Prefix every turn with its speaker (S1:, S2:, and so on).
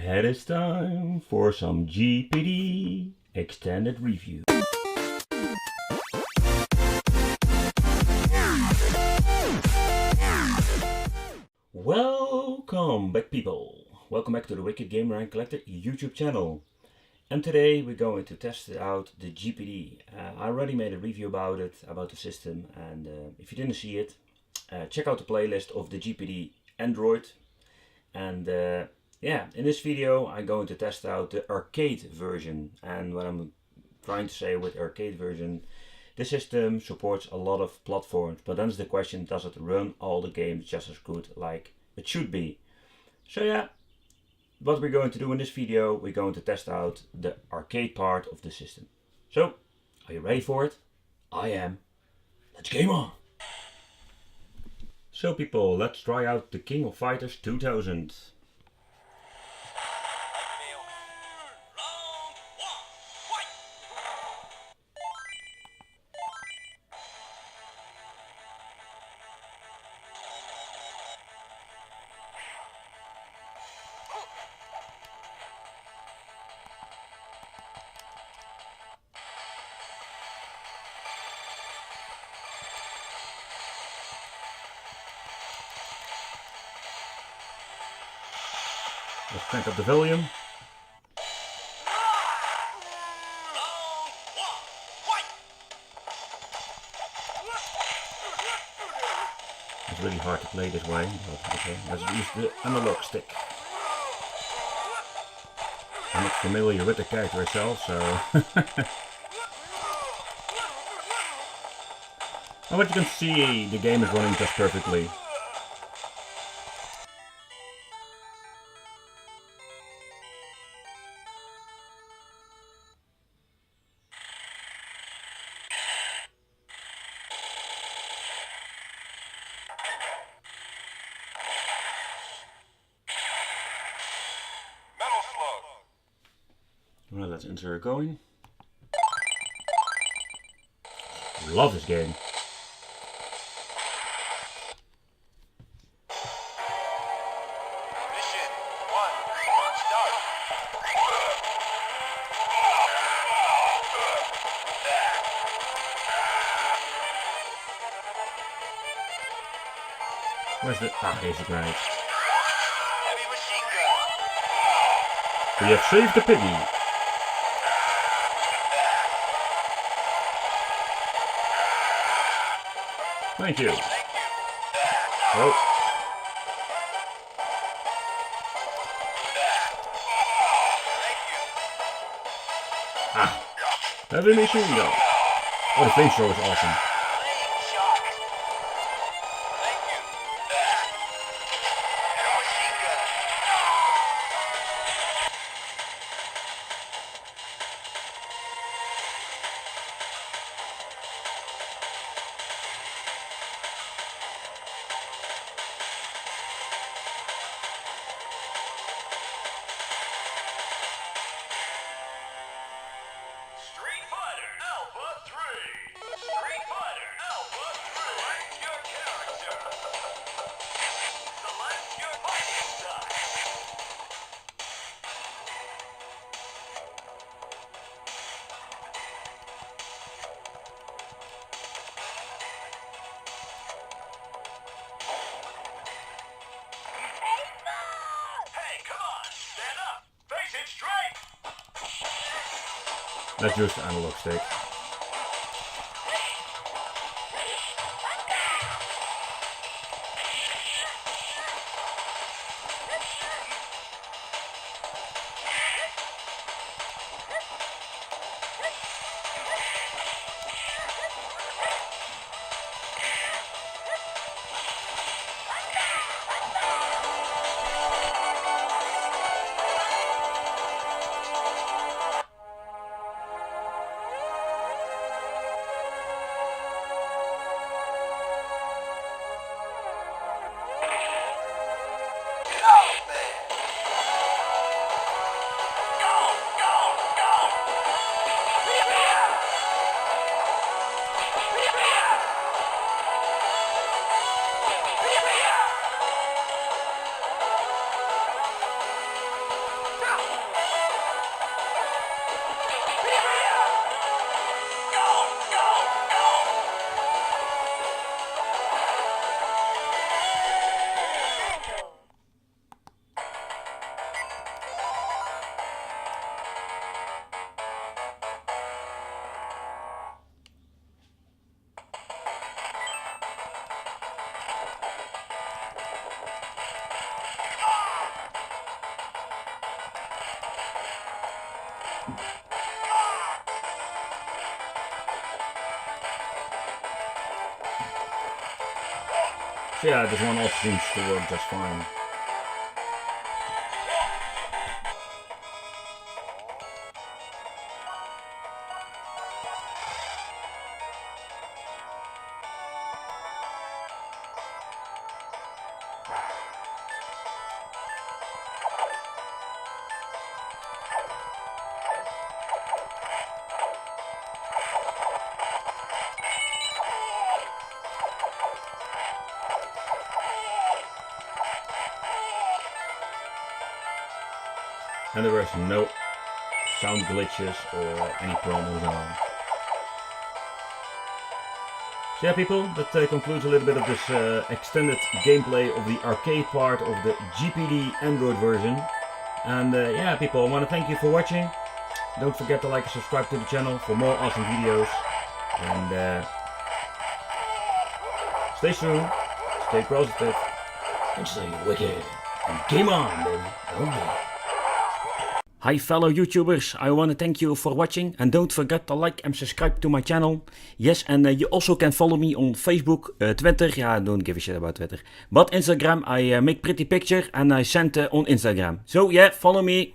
S1: It is time for some GPD extended review. Welcome back, people. Welcome back to the Wicked Gamer and Collector YouTube channel. And today we're going to test out the GPD. I already made a review about it, about the system, and if you didn't see it, check out the playlist of the GPD Android. And yeah, in this video I'm going to test out the arcade version. And what I'm trying to say with arcade version, the system supports a lot of platforms, but then is the question, does it run all the games just as good like it should be? So yeah, what we're going to do in this video, we're going to test out the arcade part of the system. So, are you ready for it? I am. Let's game on! So people, let's try out the King of Fighters 2000. Let's crank up the volume. It's really hard to play this way, but okay, let's use the analog stick. I'm not familiar with the character itself, so... And what you can see, the game is running just perfectly. Well, let's insert going. Love this game.
S2: Mission 1, start.
S1: Where's the... Ah, here's the grenade.
S2: Heavy machine gun.
S1: We have saved the piggy. Thank you. Oh. Ah. Heavy machine gun. Oh, the flamethrower is awesome. Let's use the analog stick. So yeah, this one also seems to work just fine. And there was no sound glitches or any problems at all. So yeah, people, that concludes a little bit of this extended gameplay of the arcade part of the GPD Android version. And yeah, people, I want to thank you for watching. Don't forget to like and subscribe to the channel for more awesome videos. And stay tuned, stay positive, and stay wicked. And game on, baby. Okay. Hi fellow YouTubers, I want to thank you for watching and don't forget to like and subscribe to my channel. Yes, and you also can follow me on Facebook, Twitter, yeah, don't give a shit about Twitter. But Instagram, I make pretty picture and I send on Instagram. So yeah, follow me.